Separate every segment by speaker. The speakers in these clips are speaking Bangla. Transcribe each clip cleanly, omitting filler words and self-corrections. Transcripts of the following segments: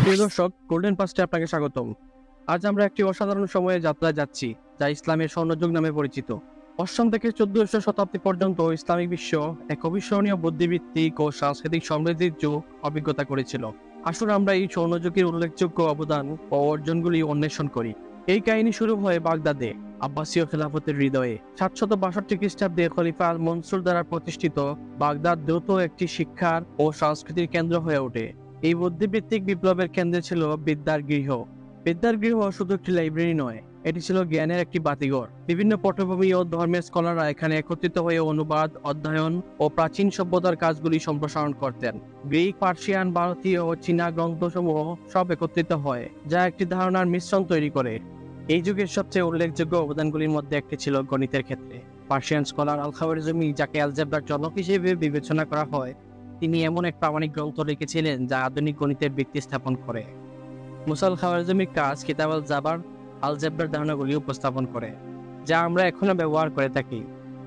Speaker 1: প্রিয় দর্শক, গোল্ডেন পাস্টে আপনাকে স্বাগতম। আজ আমরা একটি অসাধারণ সময়ে যাত্রায় যাচ্ছি, যা ইসলামের স্বর্ণযুগ নামে পরিচিত। ৮ম থেকে ১৪শ শতাব্দী পর্যন্ত ইসলামিক বিশ্ব এক অবিস্মরণীয় বুদ্ধিভিত্তিক ও সাংস্কৃতিক সমৃদ্ধির যুগ অভিজ্ঞতা করেছিল। আসুন আমরা এই স্বর্ণযুগের উল্লেখযোগ্য অবদান ও অর্জনগুলি অন্বেষণ করি। এই কাহিনী শুরু হয় বাগদাদে, আব্বাসীয় খেলাফতের হৃদয়ে। ৭৬২ খ্রিস্টাব্দে খলিফা আল মনসুর দ্বারা প্রতিষ্ঠিত বাগদাদ দ্রুত একটি শিক্ষার ও সংস্কৃতির কেন্দ্র হয়ে ওঠে। এই বুদ্ধিভিত্তিক বিপ্লবের কেন্দ্রে ছিল বিদ্যার গৃহ। বিদ্যার গৃহ শুধু একটি লাইব্রেরি নয়, এটি ছিল জ্ঞানের একটি বাতিঘর। বিভিন্ন পটভূমি ও ধর্মের স্কলাররা এখানে একত্রিত হয়ে অনুবাদ, অধ্যয়ন ও প্রাচীন সভ্যতার কাজগুলি সম্প্রসারণ করতেন। গ্রিক, পার্সিয়ান, ভারতীয় ও চীনা গ্রন্থসমূহ সব একত্রিত হয়, যা একটি ধারণার মিশ্রণ তৈরি করে। এই যুগের সবচেয়ে উল্লেখযোগ্য অবদানগুলির মধ্যে একটি ছিল গণিতের ক্ষেত্রে। পার্সিয়ান স্কলার আল খাওয়ারিজমি, যাকে অ্যালজেব্রার জনক হিসেবে বিবেচনা করা হয়, তিনি এমন এক প্রামাণিক গ্রন্থ লিখেছিলেন যা আধুনিক গণিতের ভিত্তি স্থাপন করে। মুসা আল খাওয়ারিজমির কাজ কিতাব আল জাবার আলজেব্রার ধারণাগুলি উপস্থাপন করে, যা আমরা এখনো ব্যবহার করে থাকি।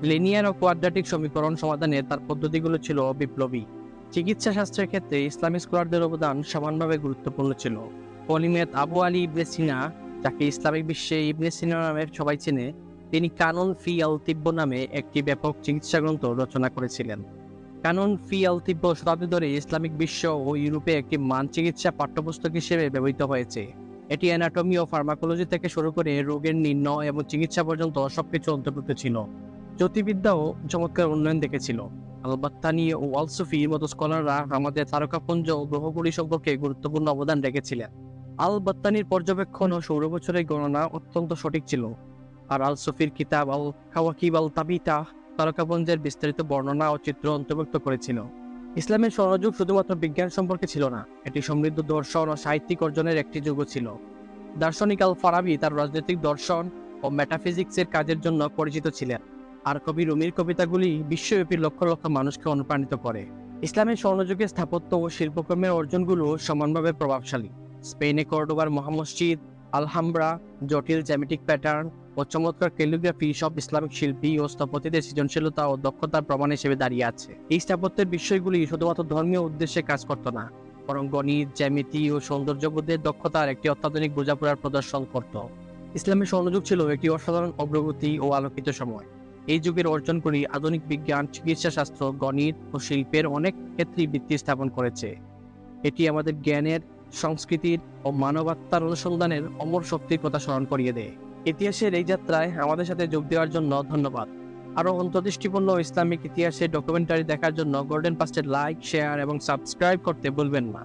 Speaker 1: লিনিয়ার ও কোয়াড্রেটিক সমীকরণ সমাধানে তার পদ্ধতিগুলো ছিল বিপ্লবী। চিকিৎসা শাস্ত্রের ক্ষেত্রে ইসলামী স্কলারদের অবদান সমানভাবে গুরুত্বপূর্ণ ছিল। পলিমেথ আবু আলী ইবনে সিনা, যাকে ইসলামিক বিশ্বে ইবনে সিনা নামে সবাই চেনে, তিনি কানুন ফি আল তিব্ব নামে একটি ব্যাপক চিকিৎসা গ্রন্থ রচনা করেছিলেন। কানুন ফি আল তিব্ব শতাব্দী ধরে ইসলামিক বিশ্ব ও ইউরোপে একটি মান চিকিৎসা পাঠ্যপুস্তক হিসেবে ব্যবহৃত হয়েছে। এটি অ্যানাটমি ও ফার্মাকোলজি থেকে শুরু করে রোগের নির্ণয় এবং চিকিৎসা পর্যন্ত সবকিছু অন্তর্ভুক্ত ছিল। জ্যোতির্বিদ্যাও চমৎকার উন্নয়ন দেখেছিল। আল বাত্তানি ও আল সুফির মতো স্কলাররা আমাদের তারকাপুঞ্জ ও গ্রহগুলি সম্পর্কে গুরুত্বপূর্ণ অবদান রেখেছিলেন। আল বাত্তানির পর্যবেক্ষণ ও সৌরবছরের গণনা অত্যন্ত সঠিক ছিল, আর আল সুফির কিতাব আল কাওয়াকিব আল তাবিতা তারকাপুঞ্জের বিস্তারিত বর্ণনা ও চিত্র অন্তর্ভুক্ত করেছিল। ইসলামের স্বর্ণযুগ শুধুমাত্র বিজ্ঞান সম্পর্কে ছিল না, এটি সমৃদ্ধ দর্শন ও সাহিত্যিক অর্জনের একটি যুগও ছিল। দার্শনিক আল ফারাবি তার রাজনৈতিক দর্শন ও মেটাফিজিক্সের কাজের জন্য পরিচিত ছিলেন, আর কবি রুমির কবিতাগুলি বিশ্বব্যাপী লক্ষ লক্ষ মানুষকে অনুপ্রাণিত করে। ইসলামের স্বর্ণযুগের স্থাপত্য ও শিল্পকর্মের অর্জনগুলো সমানভাবে প্রভাবশালী। স্পেনে কর্ডোবার মহামসজিদ, আলহামব্রা, জটিল জ্যামিতিক প্যাটার্ন ও চমৎকার ক্যালিগ্রাফি সব ইসলামিক শিল্পী ও স্থপতিদের সৃজনশীলতা ও দক্ষতার প্রমাণ হিসেবে দাঁড়িয়ে আছে। এই স্থাপত্যের বিষয়গুলি শুধুমাত্র ধর্মীয় উদ্দেশ্যে কাজ করত না, বরং গণিত, জ্যামিতি ও সৌন্দর্যবোধের দক্ষতার একটি অত্যাধুনিক বোঝাপড়ার প্রদর্শন করত। ইসলামের স্বর্ণযুগ ছিল একটি অসাধারণ অগ্রগতি ও আলোকিত সময়। এই যুগের অর্জনগুলি আধুনিক বিজ্ঞান, চিকিৎসা শাস্ত্র, গণিত ও শিল্পের অনেক ক্ষেত্রেই ভিত্তি স্থাপন করেছে। এটি আমাদের জ্ঞানের, সংস্কৃতির ও মানবাত্মার অনুসন্ধানের অমর শক্তির কথা স্মরণ করিয়ে দেয়। ইতিহাসের এই যাত্রায় আমাদের সাথে যোগ দেওয়ার জন্য ধন্যবাদ। আরও অন্তর্দৃষ্টিপূর্ণ ইসলামিক ইতিহাসের ডকুমেন্টারি দেখার জন্য গোল্ডেন পাস্টের লাইক, শেয়ার এবং সাবস্ক্রাইব করতে ভুলবেন না।